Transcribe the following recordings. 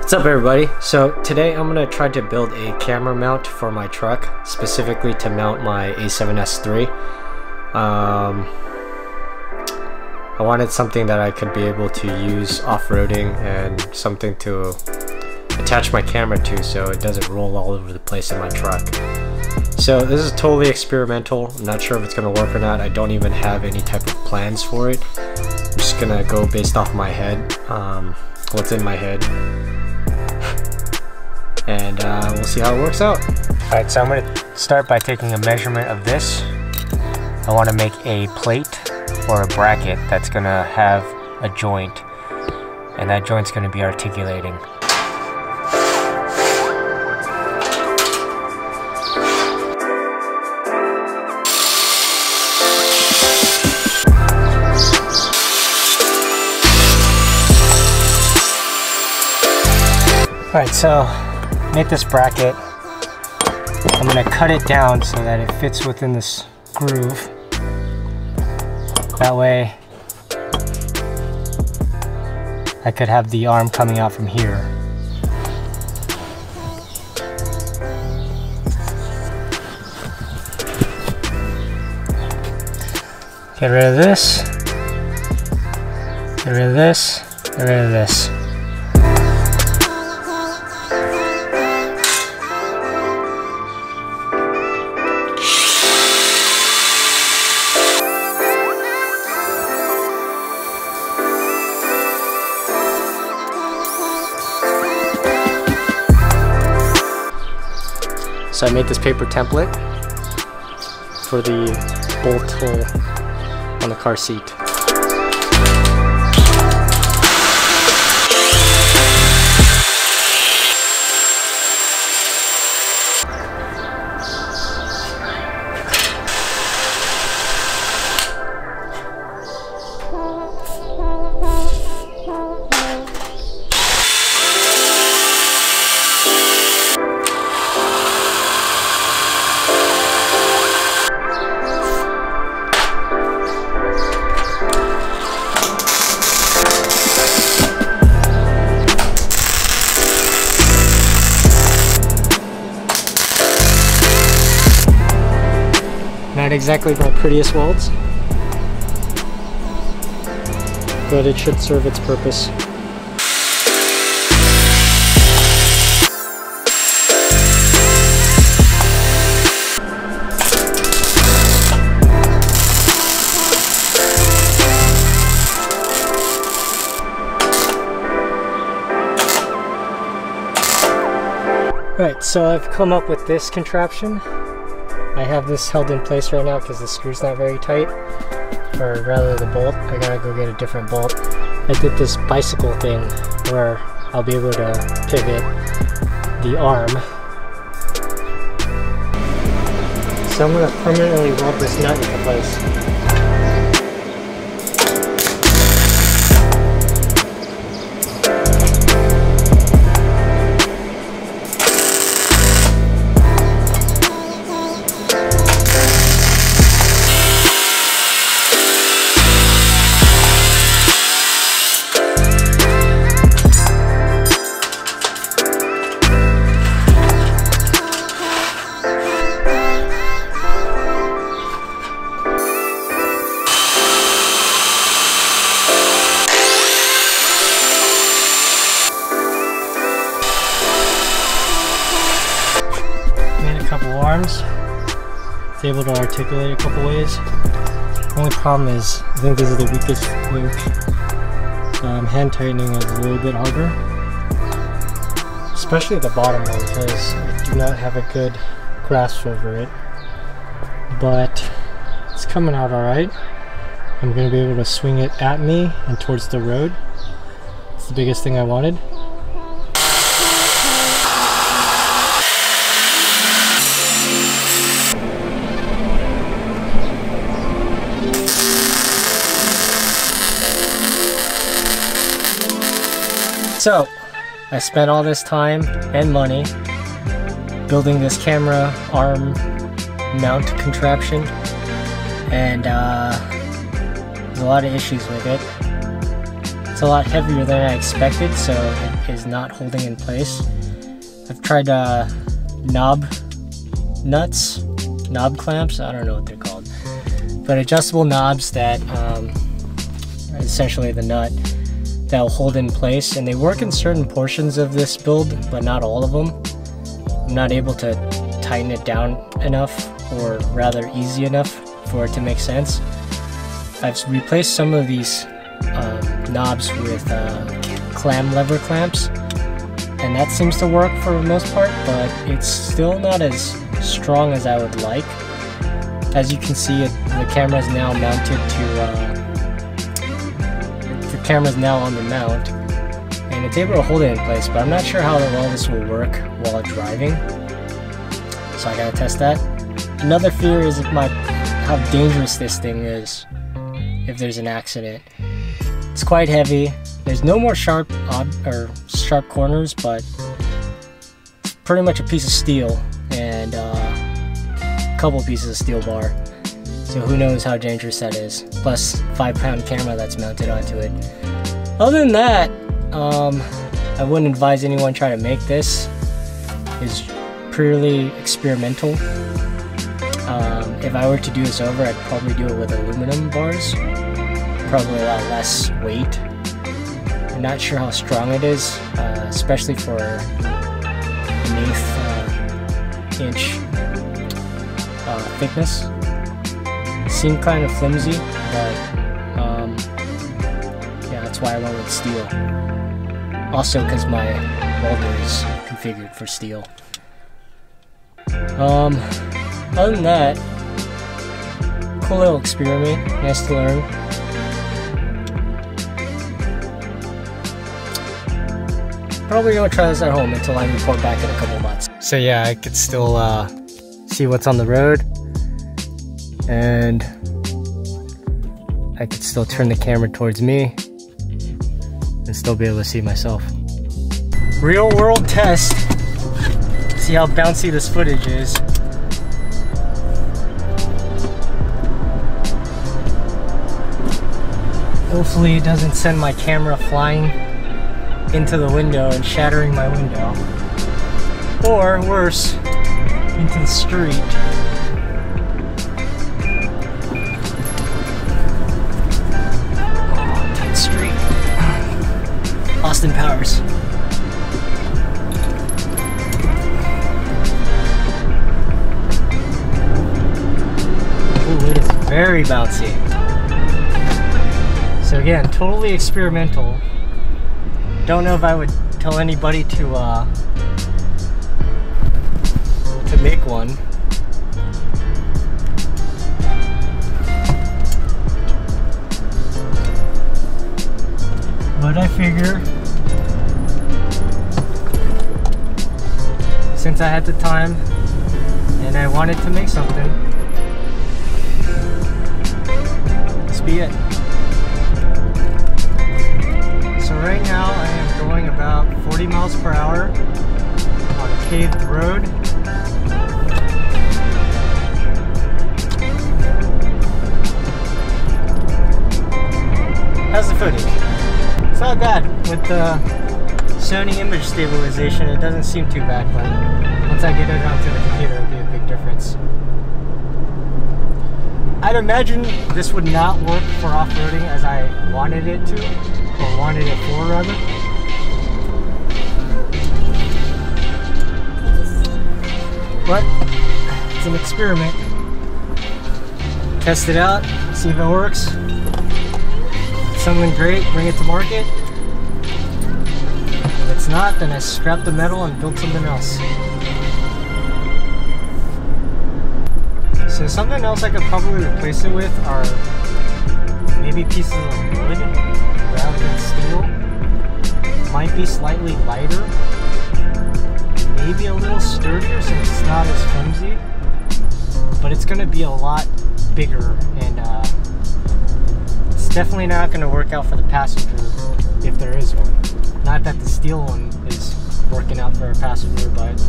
What's up everybody? So today I'm going to try to build a camera mount for my truck, specifically to mount my A7S III. I wanted something that I could be able to use off-roading and something to attach my camera to so it doesn't roll all over the place in my truck. So this is totally experimental. I'm not sure if it's going to work or not. I don't even have any type of plans for it. I'm just going to go based off my head, what's in my head. And we'll see how it works out. Alright, so I'm going to start by taking a measurement of this. I want to make a plate or a bracket that's going to have a joint, and that joint's going to be articulating. Alright, so make this bracket. I'm going to cut it down so that it fits within this groove. That way I could have the arm coming out from here. Get rid of this. Get rid of this. Get rid of this. So I made this paper template for the bolt hole on the car seat. Not exactly my prettiest welds, but it should serve its purpose. Right, so I've come up with this contraption. I have this held in place right now because the screw's not very tight, or rather the bolt. I gotta go get a different bolt. I did this bicycle thing where I'll be able to pivot the arm. So I'm gonna permanently weld this nut into place. Arms. It's able to articulate a couple ways. The only problem is I think this is the weakest link. Hand tightening is a little bit harder, especially the bottom one, because I do not have a good grasp over it, but it's coming out alright. I'm going to be able to swing it at me and towards the road. It's the biggest thing I wanted. So, I spent all this time and money building this camera arm mount contraption, and there's a lot of issues with it. It's a lot heavier than I expected, so is not holding in place. I've tried knob clamps, I don't know what they're called, but adjustable knobs that essentially the nut that will hold in place, and they work in certain portions of this build but not all of them. I'm not able to tighten it down enough, or rather easy enough for it to make sense. I've replaced some of these knobs with clam lever clamps, and that seems to work for the most part, but it's still not as strong as I would like. As you can see, the camera is now mounted to the camera's now on the mount, and it's able to hold it in place, but I'm not sure how well this will work while driving, so I gotta test that. Another fear is how dangerous this thing is if there's an accident. It's quite heavy. There's no more sharp corners, but it's pretty much a piece of steel and a couple pieces of steel bar. So who knows how dangerous that is. Plus 5-pound camera that's mounted onto it. Other than that, I wouldn't advise anyone try to make this. It's purely experimental. If I were to do this over, I'd probably do it with aluminum bars. Probably a lot less weight. I'm not sure how strong it is, especially for an 1/8 inch thickness. Seemed kind of flimsy, but yeah, that's why I went with steel. Also because my welder is configured for steel. Other than that, cool little experiment, nice to learn. Probably gonna try this at home until I report back in a couple months. So yeah, I could still see what's on the road, and I could still turn the camera towards me and still be able to see myself. Real world test. See how bouncy this footage is. Hopefully it doesn't send my camera flying into the window and shattering my window. Or worse, into the street. Oh, tight street. Austin Powers. Ooh, it is very bouncy. So again, totally experimental. Don't know if I would tell anybody to make one. But I figure, since I had the time and I wanted to make something, this be it. So right now I am going about 40 miles per hour on a paved road. How's the footage? It's not bad. With the Sony image stabilization, it doesn't seem too bad, but once I get it onto the computer, it'll be a big difference. I'd imagine this would not work for off-roading as I wanted it to, or wanted it for rather. But it's an experiment. Test it out, see if it works. Something great, bring it to market. If it's not, then I scrap the metal and build something else. So something else I could probably replace it with are maybe pieces of wood rather than steel. Might be slightly lighter, maybe a little sturdier since it's not as flimsy, but it's going to be a lot bigger, and it's definitely not going to work out for the passenger if there is one. Not that the steel one is working out for a passenger, but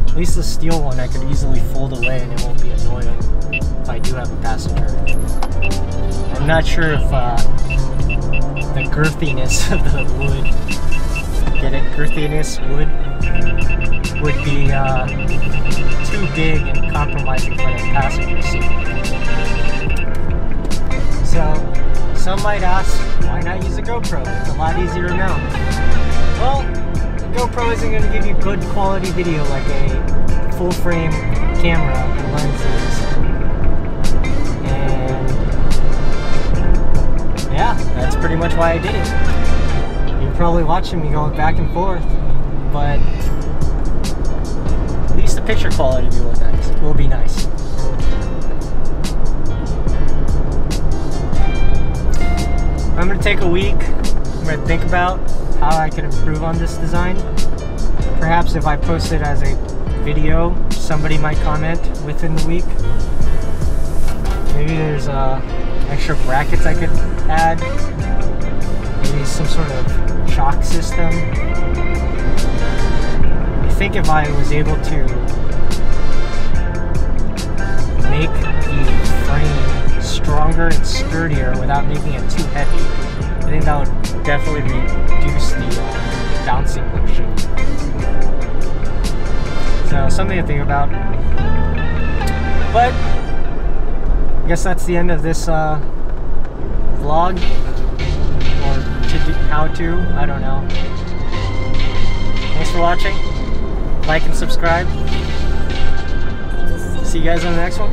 at least the steel one I could easily fold away and it won't be annoying if I do have a passenger. I'm not sure if the girthiness of the wood get it. Girthiness would be too big and compromising for the passenger seat. So some might ask, why not use a GoPro? It's a lot easier to mount. Well, the GoPro isn't going to give you good quality video like a full frame camera and lenses. And yeah, that's pretty much why I did it. You're probably watching me going back and forth, but at least the picture quality will be nice. I'm going to take a week. I'm going to think about how I can improve on this design. Perhaps if I post it as a video, somebody might comment within the week. Maybe there's extra brackets I could add. Maybe some sort of shock system. I think if I was able to make the frame stronger and sturdier without making it too heavy, I think that would definitely reduce the bouncing motion. So something to think about. But I guess that's the end of this vlog, or how to, I don't know. Thanks for watching. Like and subscribe. See you guys on the next one.